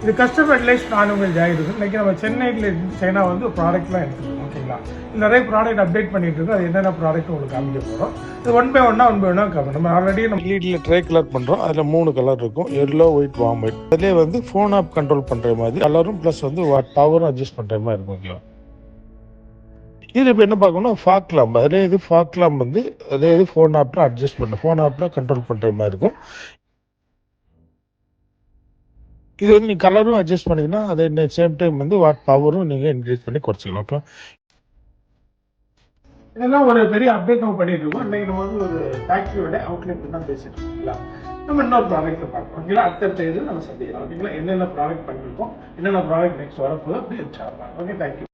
இது customer relation நான் உங்கள் ஜாகிருக்கு. இன்றைக்கி நம்ம சென்னையில் சைனா வந்து ப்ராடக்ட்லாம் எடுத்துக்கணும். ஓகேங்களா, நிறைய ப்ராடக்ட் அப்டேட் பண்ணிட்டு இருக்கோம். அது என்னென்ன ப்ராடக்ட் உங்களுக்கு காமிக்க போகிறோம். இது ஒன் பை ஒன்னாக காமிக்கும். நம்ம ஆல்ரெடி நம்ம லீடில் ட்ரை கலர் பண்ணுறோம். அதில் 3 கலர் இருக்கும், எல்லோ, ஒயிட், வார்ம் ஒயிட். அதிலே வந்து ஃபோன் ஆப் கண்ட்ரோல் பண்ணுற மாதிரி கலரும் ப்ளஸ் வந்து பவரும் அட்ஜஸ்ட் பண்ணுற மாதிரி இருக்கும். ஓகேவா, இதில் இப்போ என்ன பார்க்கணும், ஃபாக் லாம்ப். அதே இது ஃபாக் லாம்ப் வந்து அதே இது ஃபோன் ஆப்பில் அட்ஜஸ்ட் பண்ண ஃபோன் ஆப்பில் கண்ட்ரோல் பண்ணுற மாதிரி இருக்கும். இது வந்து நீங்கள் கலரும் அட்ஜஸ்ட் பண்ணிங்கன்னா அதே சேம் டைம் வந்து பவரும் நீங்கள் இன்க்ரீஸ் பண்ணி குறைச்சிக்கலாம். ஓகே, இதெல்லாம் ஒரு பெரிய அப்டேட் நம்ம பண்ணிட்டு இருக்கோம். இன்னைக்கு நம்ம வந்து ஒரு ஃபேக்டரியோட அவுட்லெட் தான் பேசிட்டு இருக்கோம். நம்ம இன்னொரு ப்ராடக்ட் பார்க்கணும். ஓகேங்களா, அடுத்தடுத்த இது நம்ம சந்திக்கலாம். ஓகேங்களா, என்னென்ன ப்ராடக்ட் பண்ணிருக்கோம், என்னென்ன ப்ராடக்ட் நெக்ஸ்ட் வரப்போகுது அப்படி வச்சாங்க. Okay, thank you.